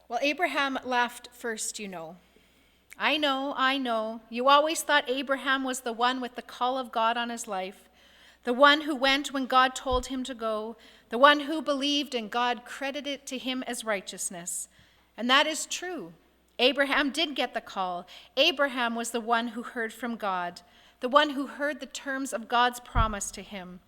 Well, Abraham laughed first, you know. I know. You always thought Abraham was the one with the call of God on his life, the one who went when God told him to go, the one who believed and God credited it to him as righteousness. And that is true. Abraham did get the call. Abraham was the one who heard from God, the one who heard the terms of God's promise to him,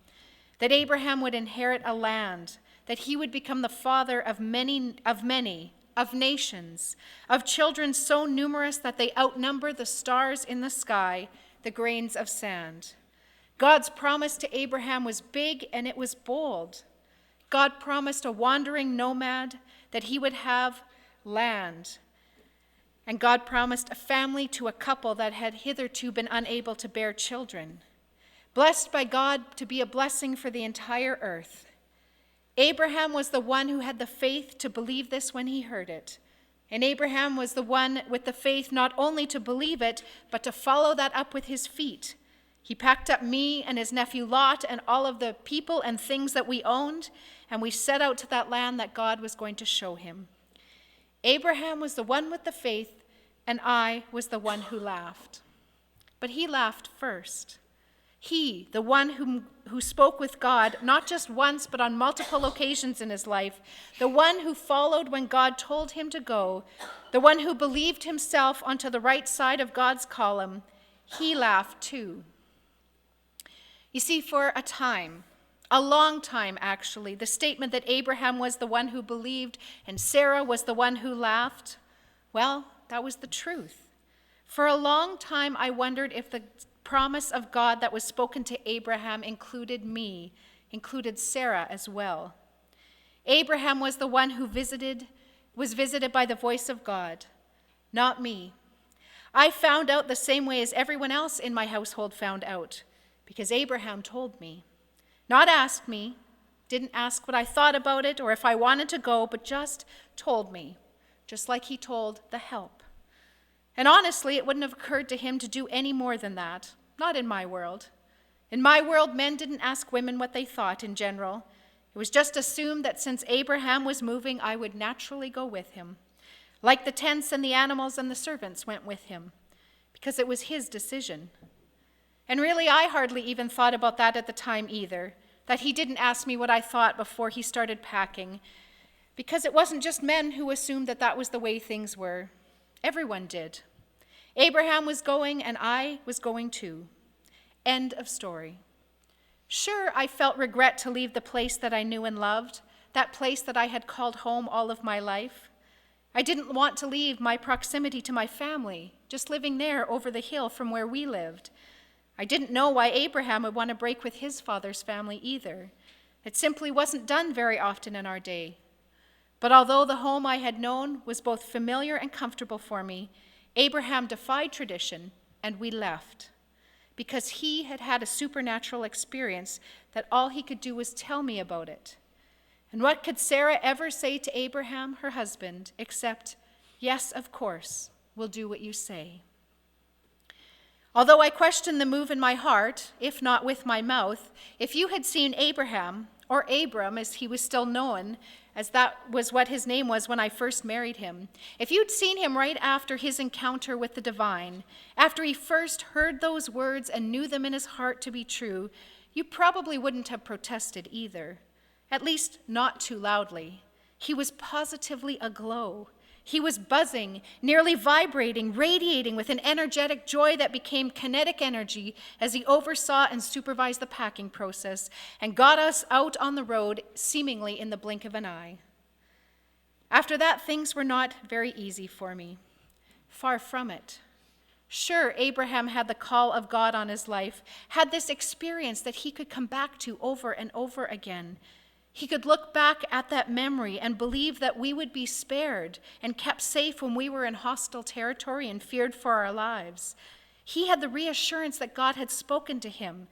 that Abraham would inherit a land, that he would become the father of many, of nations, of children so numerous that they outnumber the stars in the sky, the grains of sand. God's promise to Abraham was big and it was bold. God promised a wandering nomad that he would have land. And God promised a family to a couple that had hitherto been unable to bear children. Blessed by God to be a blessing for the entire earth. Abraham was the one who had the faith to believe this when he heard it. And Abraham was the one with the faith not only to believe it, but to follow that up with his feet. He packed up me and his nephew Lot and all of the people and things that we owned, and we set out to that land that God was going to show him. Abraham was the one with the faith, and I was the one who laughed. But he laughed first. He, the one who spoke with God, not just once, but on multiple occasions in his life, the one who followed when God told him to go, the one who believed himself onto the right side of God's column, he laughed too. You see, for a time, a long time actually, the statement that Abraham was the one who believed and Sarah was the one who laughed, well, that was the truth. For a long time, I wondered if the promise of God that was spoken to Abraham included me, included Sarah as well. Abraham was the one who was visited by the voice of God, not me. I found out the same way as everyone else in my household found out, because Abraham told me. Not asked me, didn't ask what I thought about it or if I wanted to go, but just told me, just like he told the help. And honestly, it wouldn't have occurred to him to do any more than that. Not in my world. In my world, men didn't ask women what they thought in general. It was just assumed that since Abraham was moving, I would naturally go with him. Like the tents and the animals and the servants went with him, because it was his decision. And really, I hardly even thought about that at the time either, that he didn't ask me what I thought before he started packing, because it wasn't just men who assumed that that was the way things were. Everyone did. Abraham was going, and I was going too. End of story. Sure, I felt regret to leave the place that I knew and loved, that place that I had called home all of my life. I didn't want to leave my proximity to my family, just living there over the hill from where we lived. I didn't know why Abraham would want to break with his father's family either. It simply wasn't done very often in our day. But although the home I had known was both familiar and comfortable for me, Abraham defied tradition, and we left, because he had had a supernatural experience that all he could do was tell me about it. And what could Sarah ever say to Abraham, her husband, except, "Yes, of course, we'll do what you say." Although I questioned the move in my heart, if not with my mouth, if you had seen Abraham, or Abram as he was still known, as that was what his name was when I first married him, if you'd seen him right after his encounter with the divine, after he first heard those words and knew them in his heart to be true, you probably wouldn't have protested either, at least not too loudly. He was positively aglow. He was buzzing, nearly vibrating, radiating with an energetic joy that became kinetic energy as he oversaw and supervised the packing process and got us out on the road seemingly in the blink of an eye. After that, things were not very easy for me. Far from it. Sure, Abraham had the call of God on his life, had this experience that he could come back to over and over again. He could look back at that memory and believe that we would be spared and kept safe when we were in hostile territory and feared for our lives. He had the reassurance that God had spoken to him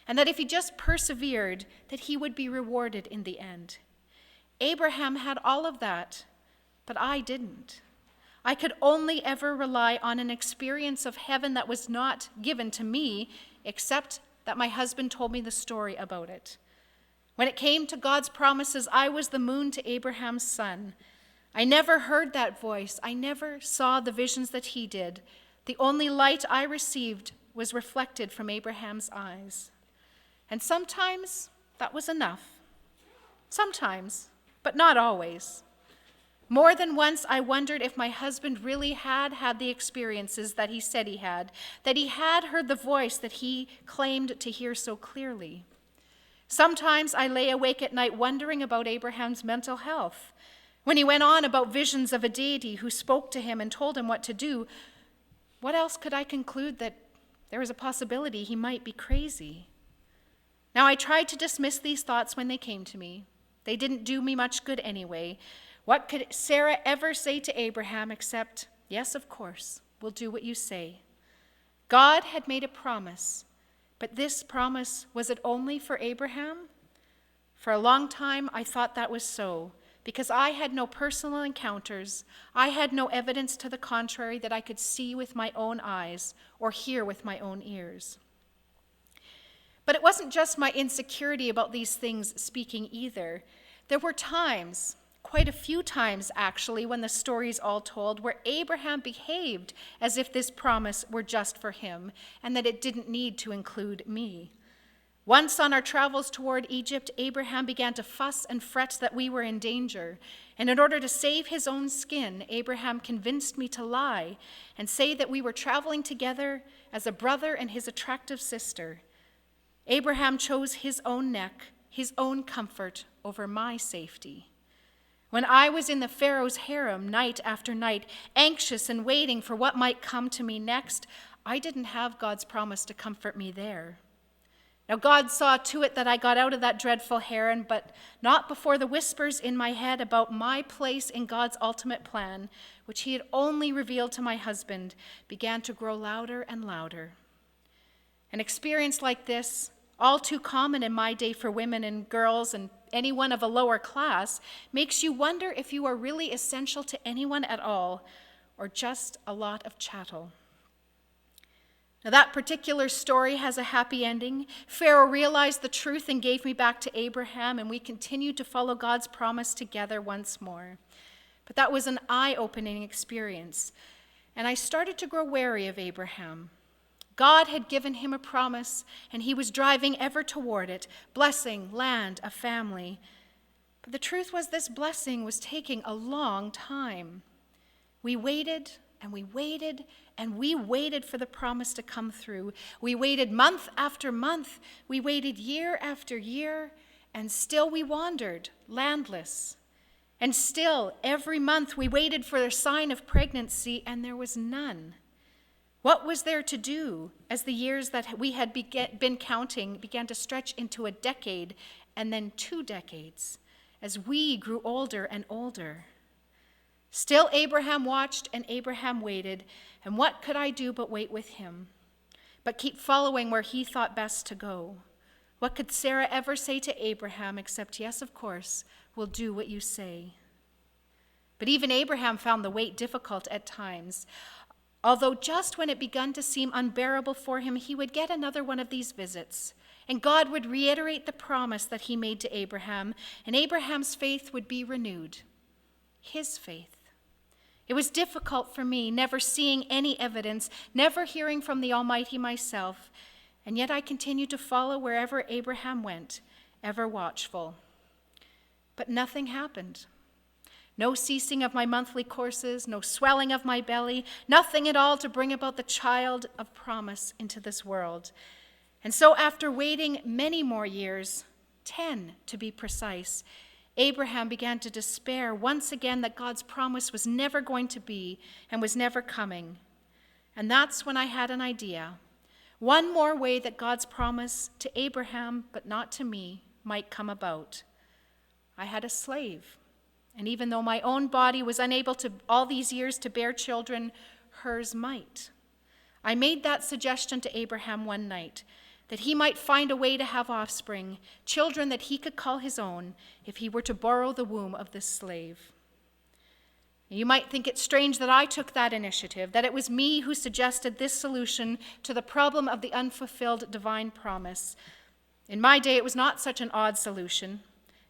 and that if he just persevered, that he would be rewarded in the end. Abraham had all of that, but I didn't. I could only ever rely on an experience of heaven that was not given to me, except that my husband told me the story about it. When it came to God's promises, I was the moon to Abraham's sun. I never heard that voice. I never saw the visions that he did. The only light I received was reflected from Abraham's eyes. And sometimes that was enough. Sometimes, but not always. More than once, I wondered if my husband really had the experiences that he said he had, that he had heard the voice that he claimed to hear so clearly. Sometimes I lay awake at night wondering about Abraham's mental health. When he went on about visions of a deity who spoke to him and told him what to do, what else could I conclude that there was a possibility he might be crazy? Now, I tried to dismiss these thoughts when they came to me. They didn't do me much good anyway. What could Sarah ever say to Abraham except, yes, of course, we'll do what you say? God had made a promise, but this promise, was it only for Abraham? For a long time, I thought that was so, because I had no personal encounters. I had no evidence to the contrary that I could see with my own eyes or hear with my own ears. But it wasn't just my insecurity about these things speaking either. There were times, quite a few times actually, when the story's all told, where Abraham behaved as if this promise were just for him and that it didn't need to include me. Once on our travels toward Egypt, Abraham began to fuss and fret that we were in danger. And in order to save his own skin, Abraham convinced me to lie and say that we were traveling together as a brother and his attractive sister. Abraham chose his own neck, his own comfort over my safety. When I was in the Pharaoh's harem night after night, anxious and waiting for what might come to me next, I didn't have God's promise to comfort me there. Now, God saw to it that I got out of that dreadful harem, but not before the whispers in my head about my place in God's ultimate plan, which he had only revealed to my husband, began to grow louder and louder. An experience like this, all too common in my day for women and girls and anyone of a lower class, makes you wonder if you are really essential to anyone at all, or just a lot of chattel. Now, that particular story has a happy ending. Pharaoh realized the truth and gave me back to Abraham, and we continued to follow God's promise together once more. But that was an eye-opening experience, and I started to grow wary of Abraham. God had given him a promise, and he was driving ever toward it, blessing, land, a family. But the truth was this blessing was taking a long time. We waited, and we waited, and we waited for the promise to come through. We waited month after month. We waited year after year, and still we wandered, landless. And still, every month we waited for a sign of pregnancy, and there was none. What was there to do as the years that we had been counting began to stretch into a decade and then 2 decades as we grew older and older? Still Abraham watched and Abraham waited, and what could I do but wait with him, but keep following where he thought best to go? What could Sarah ever say to Abraham except, yes, of course, we'll do what you say? But even Abraham found the wait difficult at times. Although just when it began to seem unbearable for him, he would get another one of these visits, and God would reiterate the promise that he made to Abraham, and Abraham's faith would be renewed. His faith. It was difficult for me, never seeing any evidence, never hearing from the Almighty myself, and yet I continued to follow wherever Abraham went, ever watchful. But nothing happened. No ceasing of my monthly courses, no swelling of my belly, nothing at all to bring about the child of promise into this world. And so after waiting many more years, 10 to be precise, Abraham began to despair once again that God's promise was never going to be and was never coming. And that's when I had an idea. One more way that God's promise to Abraham, but not to me, might come about. I had a slave. And even though my own body was unable to all these years to bear children, hers might. I made that suggestion to Abraham one night, that he might find a way to have offspring, children that he could call his own, if he were to borrow the womb of this slave. You might think it strange that I took that initiative, that it was me who suggested this solution to the problem of the unfulfilled divine promise. In my day, it was not such an odd solution.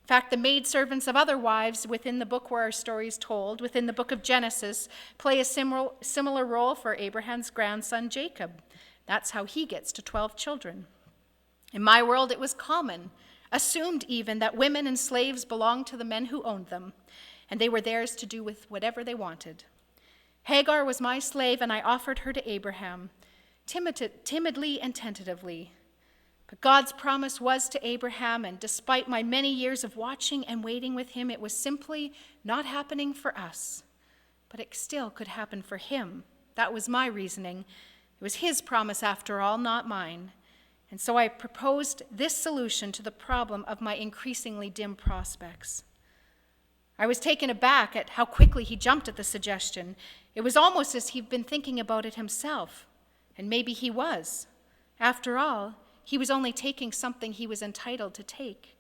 In In fact, the maidservants of other wives within the book where our story is told, within the book of Genesis, play a similar role for Abraham's grandson Jacob. That's how he gets to 12 children. In my world, it was common, assumed even, that women and slaves belonged to the men who owned them, and they were theirs to do with whatever they wanted. Hagar was my slave, and I offered her to Abraham, timidly and tentatively. But God's promise was to Abraham, and despite my many years of watching and waiting with him, it was simply not happening for us. But it still could happen for him. That was my reasoning. It was his promise, after all, not mine. And so I proposed this solution to the problem of my increasingly dim prospects. I was taken aback at how quickly he jumped at the suggestion. It was almost as he'd been thinking about it himself. And maybe he was. After all, he was only taking something he was entitled to take.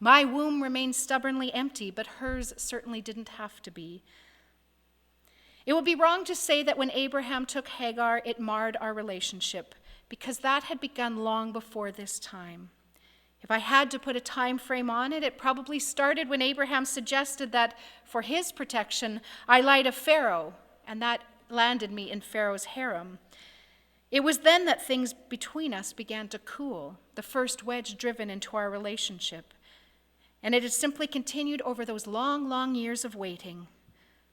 My womb remained stubbornly empty, but hers certainly didn't have to be. It would be wrong to say that when Abraham took Hagar, it marred our relationship, because that had begun long before this time. If I had to put a time frame on it, it probably started when Abraham suggested that for his protection, I lie to Pharaoh, and that landed me in Pharaoh's harem. It was then that things between us began to cool, the first wedge driven into our relationship. And it had simply continued over those long, long years of waiting.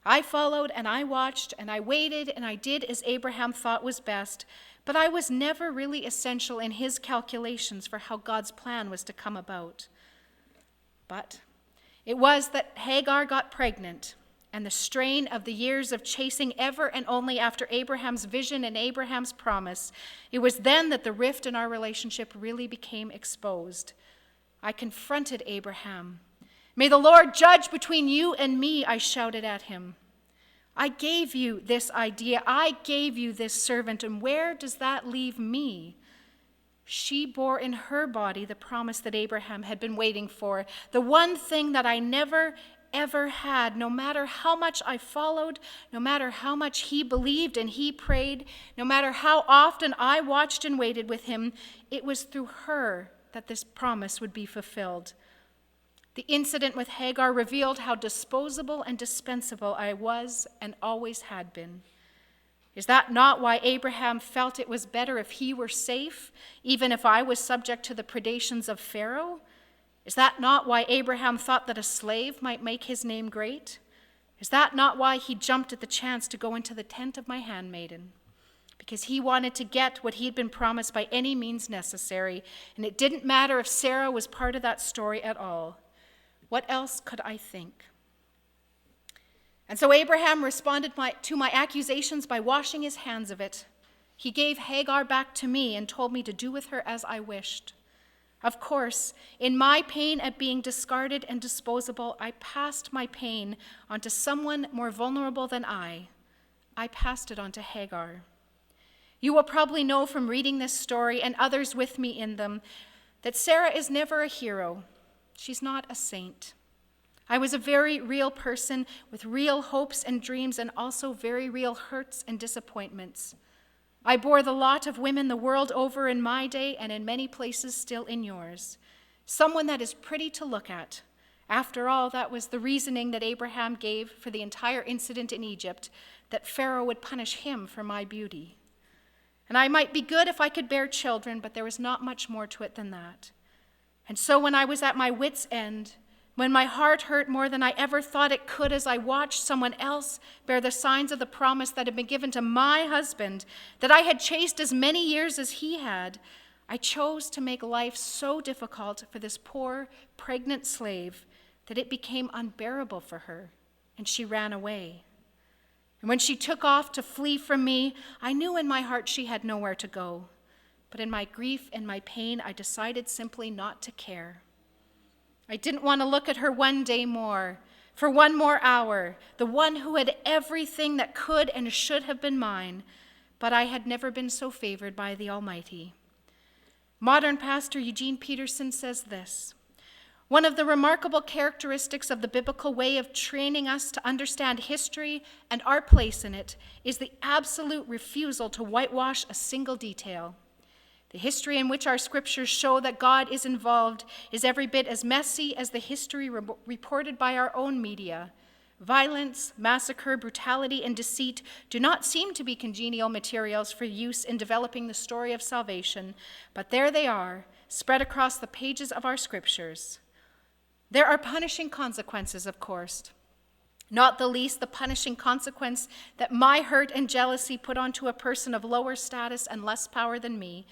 I followed and I watched and I waited and I did as Abraham thought was best, but I was never really essential in his calculations for how God's plan was to come about. But it was that Hagar got pregnant, and the strain of the years of chasing ever and only after Abraham's vision and Abraham's promise, it was then that the rift in our relationship really became exposed. I confronted Abraham. "May the Lord judge between you and me," I shouted at him. "I gave you this idea. I gave you this servant, and where does that leave me?" She bore in her body the promise that Abraham had been waiting for, the one thing that I never, ever had, no matter how much I followed, no matter how much he believed and he prayed, no matter how often I watched and waited with him, it was through her that this promise would be fulfilled. The incident with Hagar revealed how disposable and dispensable I was and always had been. Is that not why Abraham felt it was better if he were safe, even if I was subject to the predations of Pharaoh? Is that not why Abraham thought that a slave might make his name great? Is that not why he jumped at the chance to go into the tent of my handmaiden? Because he wanted to get what he had been promised by any means necessary, and it didn't matter if Sarah was part of that story at all. What else could I think? And so Abraham responded to my accusations by washing his hands of it. He gave Hagar back to me and told me to do with her as I wished. Of course, in my pain at being discarded and disposable, I passed my pain onto someone more vulnerable than I. I passed it on to Hagar. You will probably know from reading this story and others with me in them that Sarah is never a hero. She's not a saint. I was a very real person with real hopes and dreams and also very real hurts and disappointments. I bore the lot of women the world over in my day and in many places still in yours. Someone that is pretty to look at. After all, that was the reasoning that Abraham gave for the entire incident in Egypt, that Pharaoh would punish him for my beauty. And I might be good if I could bear children, but there was not much more to it than that. And so when I was at my wit's end, when my heart hurt more than I ever thought it could as I watched someone else bear the signs of the promise that had been given to my husband, that I had chased as many years as he had, I chose to make life so difficult for this poor, pregnant slave that it became unbearable for her, and she ran away. And when she took off to flee from me, I knew in my heart she had nowhere to go. But in my grief and my pain, I decided simply not to care. I didn't want to look at her one day more, for one more hour, the one who had everything that could and should have been mine, but I had never been so favored by the Almighty. Modern pastor Eugene Peterson says this: "One of the remarkable characteristics of the biblical way of training us to understand history and our place in it is the absolute refusal to whitewash a single detail. The history in which our scriptures show that God is involved is every bit as messy as the history reported by our own media. Violence, massacre, brutality, and deceit do not seem to be congenial materials for use in developing the story of salvation, but there they are, spread across the pages of our scriptures. There are punishing consequences, of course, not the least the punishing consequence that my hurt and jealousy put onto a person of lower status and less power than me,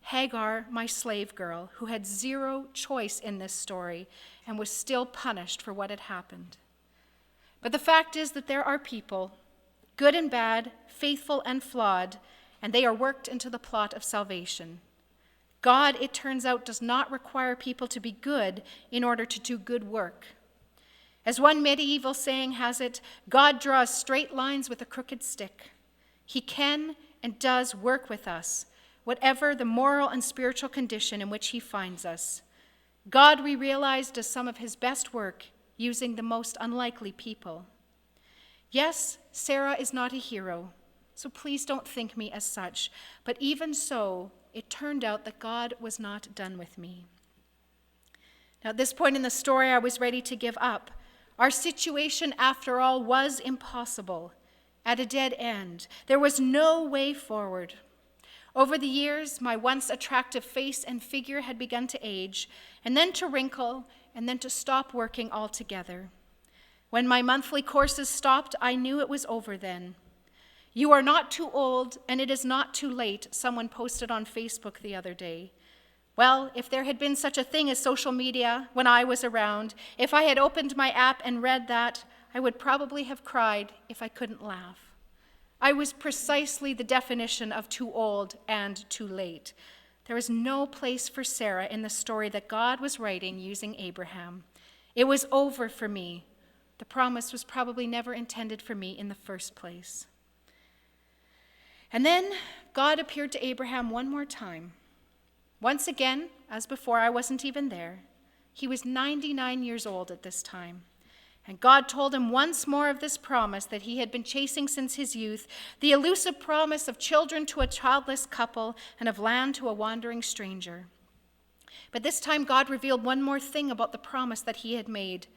Hagar, my slave girl, who had zero choice in this story and was still punished for what had happened. But the fact is that there are people, good and bad, faithful and flawed, and they are worked into the plot of salvation. God, it turns out, does not require people to be good in order to do good work. As one medieval saying has it, God draws straight lines with a crooked stick. He can and does work with us, whatever the moral and spiritual condition in which he finds us. God, we realize, does some of his best work using the most unlikely people. Yes, Sarah is not a hero, so please don't think me as such, but even so, it turned out that God was not done with me. Now, at this point in the story, I was ready to give up. Our situation, after all, was impossible, at a dead end. There was no way forward. Over the years, my once attractive face and figure had begun to age, and then to wrinkle, and then to stop working altogether. When my monthly courses stopped, I knew it was over then. You are not too old, and it is not too late, someone posted on Facebook the other day. Well, if there had been such a thing as social media when I was around, if I had opened my app and read that, I would probably have cried if I couldn't laugh. I was precisely the definition of too old and too late. There was no place for Sarah in the story that God was writing using Abraham. It was over for me. The promise was probably never intended for me in the first place. And then God appeared to Abraham one more time. Once again, as before, I wasn't even there. He was 99 years old at this time. And God told him once more of this promise that he had been chasing since his youth, the elusive promise of children to a childless couple and of land to a wandering stranger. But this time God revealed one more thing about the promise that he had made,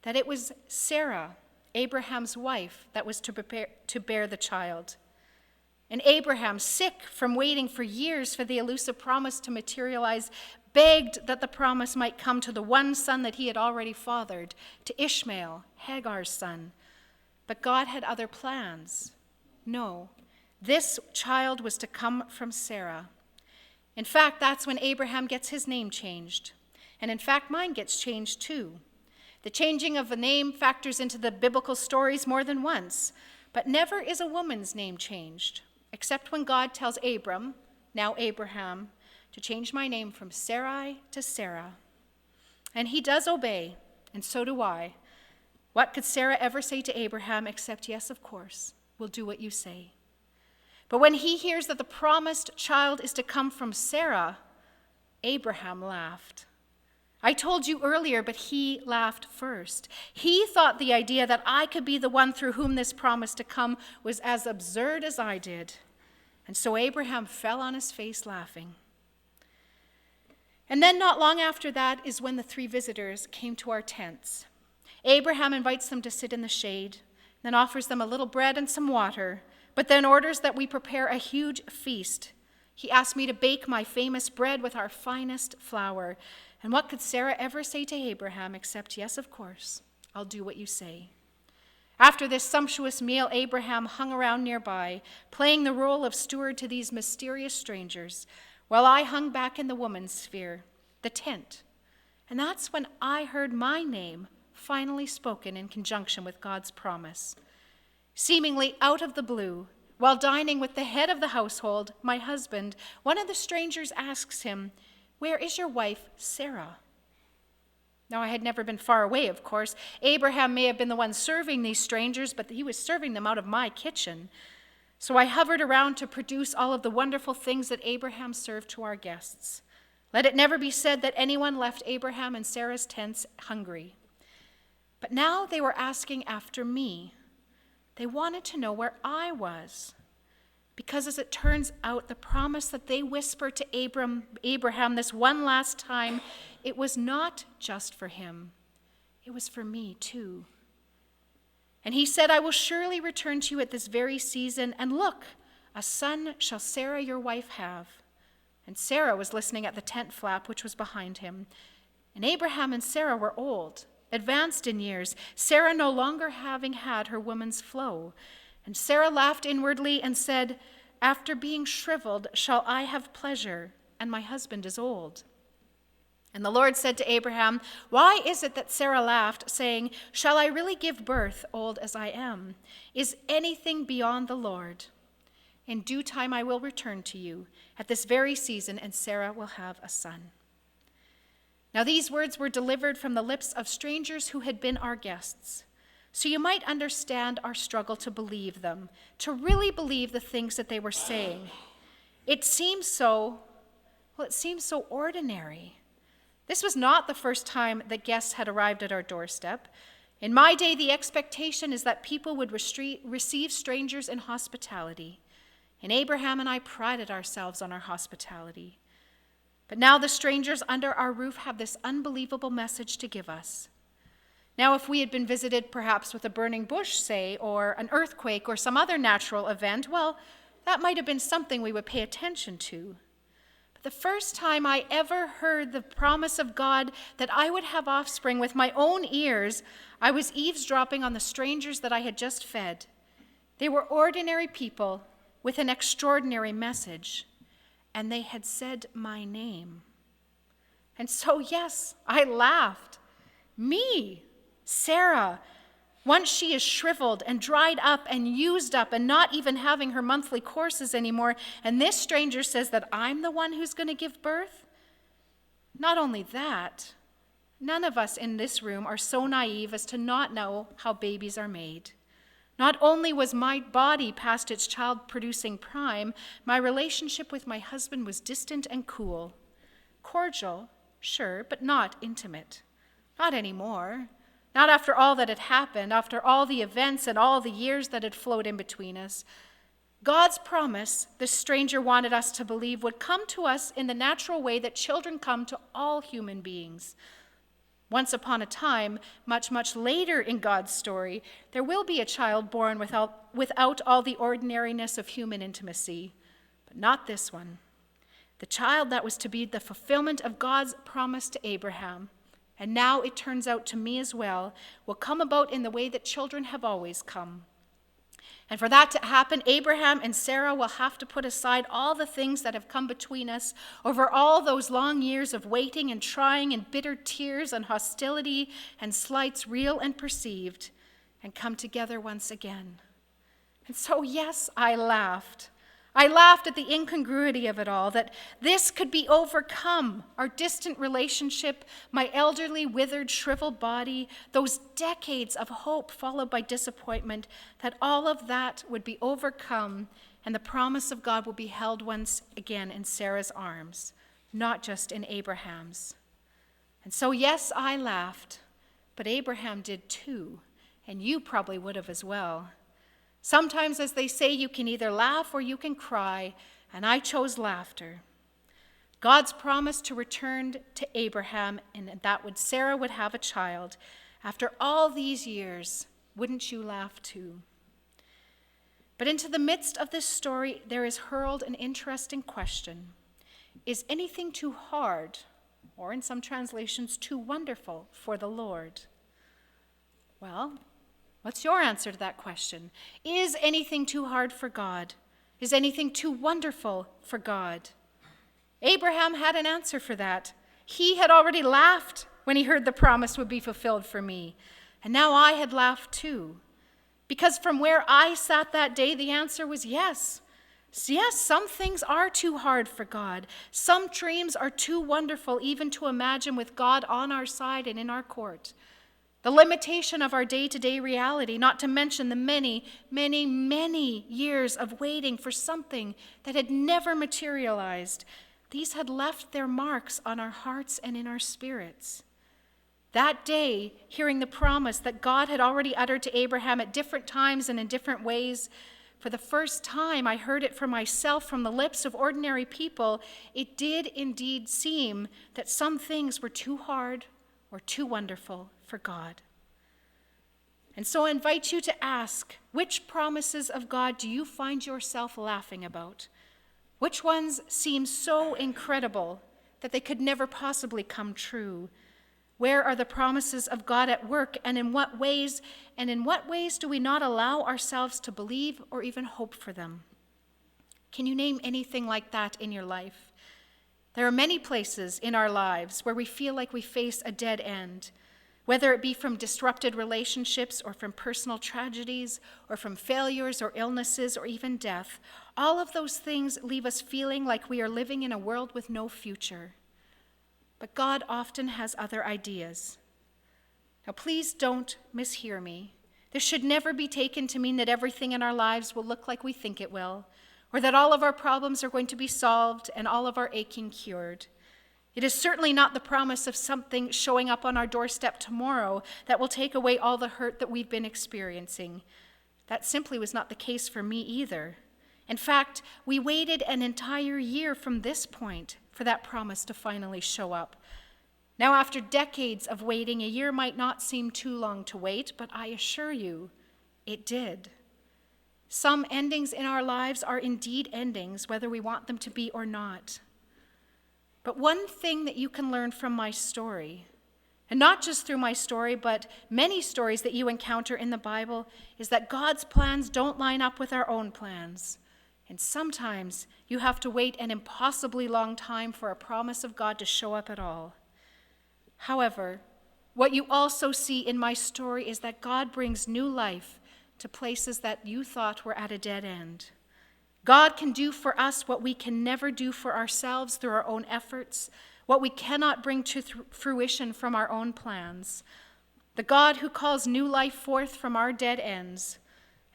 that it was Sarah, Abraham's wife, that was to bear the child. And Abraham, sick from waiting for years for the elusive promise to materialize, begged that the promise might come to the one son that he had already fathered, to Ishmael, Hagar's son. But God had other plans. No, this child was to come from Sarah. In fact, that's when Abraham gets his name changed. And in fact, mine gets changed too. The changing of a name factors into the biblical stories more than once, but never is a woman's name changed, except when God tells Abram, now Abraham, to change my name from Sarai to Sarah. And he does obey, and so do I. What could Sarah ever say to Abraham except, yes, of course, we'll do what you say. But when he hears that the promised child is to come from Sarah, Abraham laughed. I told you earlier, but he laughed first. He thought the idea that I could be the one through whom this promise to come was as absurd as I did. And so Abraham fell on his face laughing. And then not long after that is when the 3 visitors came to our tents. Abraham invites them to sit in the shade, then offers them a little bread and some water, but then orders that we prepare a huge feast. He asked me to bake my famous bread with our finest flour. And what could Sarah ever say to Abraham except, yes, of course, I'll do what you say. After this sumptuous meal, Abraham hung around nearby, playing the role of steward to these mysterious strangers, while I hung back in the woman's sphere, the tent. And that's when I heard my name finally spoken in conjunction with God's promise. Seemingly out of the blue, while dining with the head of the household, my husband, one of the strangers asks him, "Where is your wife, Sarah?" Now, I had never been far away, of course. Abraham may have been the one serving these strangers, but he was serving them out of my kitchen. So I hovered around to produce all of the wonderful things that Abraham served to our guests. Let it never be said that anyone left Abraham and Sarah's tents hungry. But now they were asking after me. They wanted to know where I was. Because as it turns out, the promise that they whisper to Abraham this one last time, it was not just for him. It was for me too. And he said, I will surely return to you at this very season, and look, a son shall Sarah your wife have. And Sarah was listening at the tent flap which was behind him. And Abraham and Sarah were old, advanced in years, Sarah no longer having had her woman's flow. And Sarah laughed inwardly and said, after being shriveled shall I have pleasure, and my husband is old. And the Lord said to Abraham, why is it that Sarah laughed, saying, shall I really give birth, old as I am? Is anything beyond the Lord? In due time I will return to you at this very season, and Sarah will have a son. Now these words were delivered from the lips of strangers who had been our guests. So you might understand our struggle to believe them, to really believe the things that they were saying. It seems so ordinary. This was not the first time that guests had arrived at our doorstep. In my day, the expectation is that people would receive strangers in hospitality. And Abraham and I prided ourselves on our hospitality. But now the strangers under our roof have this unbelievable message to give us. Now, if we had been visited perhaps with a burning bush, say, or an earthquake or some other natural event, well, that might have been something we would pay attention to. But the first time I ever heard the promise of God that I would have offspring with my own ears, I was eavesdropping on the strangers that I had just fed. They were ordinary people with an extraordinary message, and they had said my name. And so, yes, I laughed. Me, Sarah, once she is shriveled and dried up and used up and not even having her monthly courses anymore, and this stranger says that I'm the one who's going to give birth? Not only that, none of us in this room are so naive as to not know how babies are made. Not only was my body past its child-producing prime, my relationship with my husband was distant and cool. Cordial, sure, but not intimate. Not anymore. Not after all that had happened, after all the events and all the years that had flowed in between us. God's promise, this stranger wanted us to believe, would come to us in the natural way that children come to all human beings. Once upon a time, much, much later in God's story, there will be a child born without all the ordinariness of human intimacy, but not this one. The child that was to be the fulfillment of God's promise to Abraham, and now it turns out to me as well, will come about in the way that children have always come. And for that to happen, Abraham and Sarah will have to put aside all the things that have come between us over all those long years of waiting and trying and bitter tears and hostility and slights real and perceived, and come together once again. And so, yes, I laughed. I laughed at the incongruity of it all, that this could be overcome, our distant relationship, my elderly, withered, shriveled body, those decades of hope followed by disappointment, that all of that would be overcome and the promise of God would be held once again in Sarah's arms, not just in Abraham's. And so, yes, I laughed, but Abraham did too, and you probably would have as well. Sometimes, as they say, you can either laugh or you can cry, and I chose laughter. God's promise to return to Abraham and that Sarah would have a child. After all these years, wouldn't you laugh too? But into the midst of this story, there is hurled an interesting question. Is anything too hard, or in some translations, too wonderful for the Lord? Well, what's your answer to that question? Is anything too hard for God? Is anything too wonderful for God? Abraham had an answer for that. He had already laughed when he heard the promise would be fulfilled for me. And now I had laughed too. Because from where I sat that day, the answer was yes. Yes, some things are too hard for God. Some dreams are too wonderful even to imagine with God on our side and in our court. The limitation of our day-to-day reality, not to mention the many, many, many years of waiting for something that had never materialized, these had left their marks on our hearts and in our spirits. That day, hearing the promise that God had already uttered to Abraham at different times and in different ways, for the first time I heard it for myself from the lips of ordinary people, it did indeed seem that some things were too hard or too wonderful for God. And so I invite you to ask, which promises of God do you find yourself laughing about? Which ones seem so incredible that they could never possibly come true? Where are the promises of God at work, and in what ways do we not allow ourselves to believe or even hope for them? Can you name anything like that in your life? There are many places in our lives where we feel like we face a dead end, whether it be from disrupted relationships or from personal tragedies or from failures or illnesses or even death. All of those things leave us feeling like we are living in a world with no future. But God often has other ideas. Now, please don't mishear me. This should never be taken to mean that everything in our lives will look like we think it will, or that all of our problems are going to be solved and all of our aching cured. It is certainly not the promise of something showing up on our doorstep tomorrow that will take away all the hurt that we've been experiencing. That simply was not the case for me either. In fact, we waited an entire year from this point for that promise to finally show up. Now, after decades of waiting, a year might not seem too long to wait, but I assure you, it did. Some endings in our lives are indeed endings, whether we want them to be or not. But one thing that you can learn from my story, and not just through my story, but many stories that you encounter in the Bible, is that God's plans don't line up with our own plans. And sometimes you have to wait an impossibly long time for a promise of God to show up at all. However, what you also see in my story is that God brings new life to places that you thought were at a dead end. God can do for us what we can never do for ourselves through our own efforts, what we cannot bring to fruition from our own plans. The God who calls new life forth from our dead ends.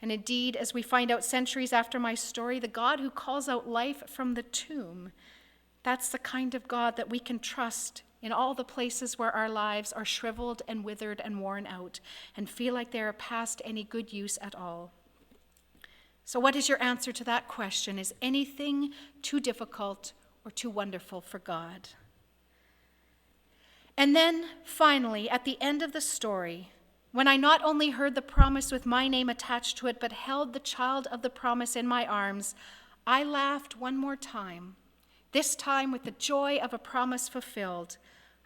And indeed, as we find out centuries after my story, the God who calls out life from the tomb, that's the kind of God that we can trust in all the places where our lives are shriveled and withered and worn out and feel like they are past any good use at all. So what is your answer to that question? Is anything too difficult or too wonderful for God? And then, finally, at the end of the story, when I not only heard the promise with my name attached to it, but held the child of the promise in my arms, I laughed one more time, this time with the joy of a promise fulfilled,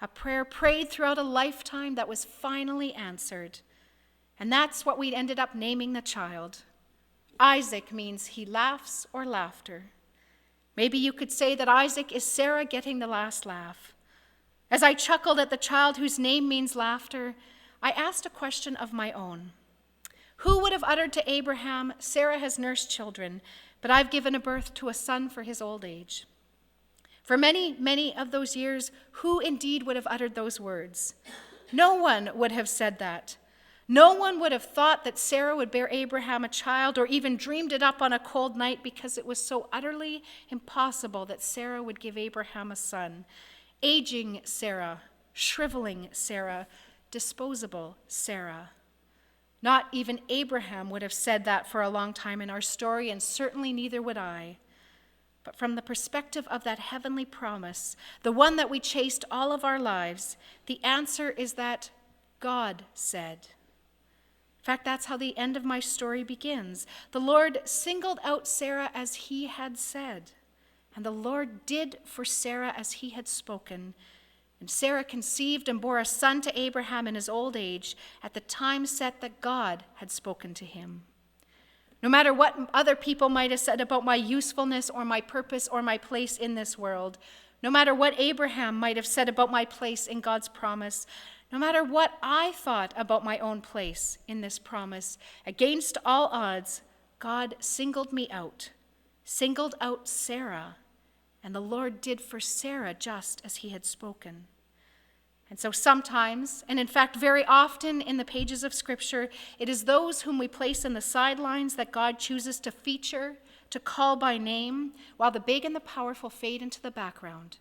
a prayer prayed throughout a lifetime that was finally answered. And that's what we ended up naming the child. Isaac means he laughs or laughter. Maybe you could say that Isaac is Sarah getting the last laugh. As I chuckled at the child whose name means laughter, I asked a question of my own. Who would have uttered to Abraham, Sarah has nursed children, but I've given a birth to a son for his old age? For many, many of those years, who indeed would have uttered those words? No one would have said that. No one would have thought that Sarah would bear Abraham a child or even dreamed it up on a cold night because it was so utterly impossible that Sarah would give Abraham a son. Aging Sarah, shriveling Sarah, disposable Sarah. Not even Abraham would have said that for a long time in our story, and certainly neither would I. But from the perspective of that heavenly promise, the one that we chased all of our lives, the answer is that God said. In fact, that's how the end of my story begins. The Lord singled out Sarah as he had said, and the Lord did for Sarah as he had spoken. And Sarah conceived and bore a son to Abraham in his old age at the time set that God had spoken to him. No matter what other people might have said about my usefulness or my purpose or my place in this world, no matter what Abraham might have said about my place in God's promise, no matter what I thought about my own place in this promise, against all odds, God singled me out, singled out Sarah, and the Lord did for Sarah just as he had spoken. And so sometimes, and in fact very often in the pages of Scripture, it is those whom we place in the sidelines that God chooses to feature, to call by name, while the big and the powerful fade into the background.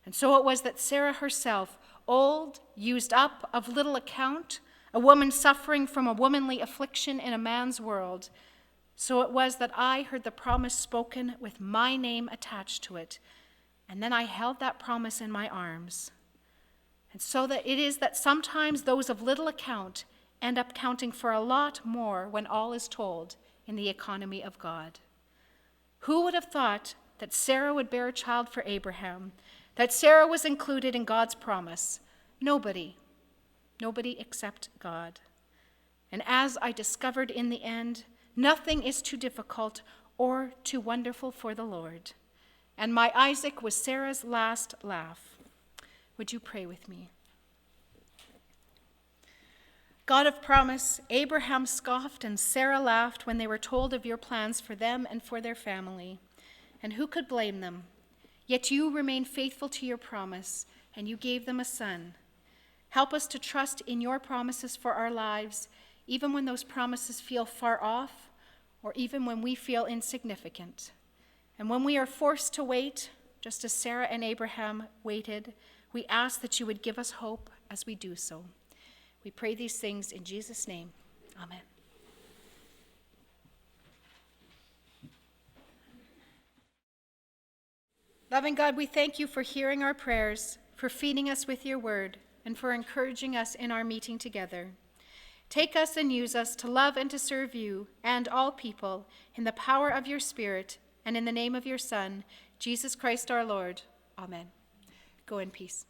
And so it was that Sarah herself, old, used up, of little account, a woman suffering from a womanly affliction in a man's world, So it was that I heard the promise spoken with my name attached to it, and then I held that promise in my arms. And so that it is that sometimes those of little account end up counting for a lot more when all is told in the economy of God. Who would have thought that Sarah would bear a child for Abraham, that Sarah was included in God's promise? Nobody except God. And as I discovered in the end, nothing is too difficult or too wonderful for the Lord. And my Isaac was Sarah's last laugh. Would you pray with me? God of promise, Abraham scoffed and Sarah laughed when they were told of your plans for them and for their family. And who could blame them? Yet you remained faithful to your promise, and you gave them a son. Help us to trust in your promises for our lives, even when those promises feel far off, or even when we feel insignificant. And when we are forced to wait, just as Sarah and Abraham waited, we ask that you would give us hope as we do so. We pray these things in Jesus' name. Amen. Loving God, we thank you for hearing our prayers, for feeding us with your word, and for encouraging us in our meeting together. Take us and use us to love and to serve you and all people in the power of your Spirit and in the name of your Son, Jesus Christ our Lord. Amen. Go in peace.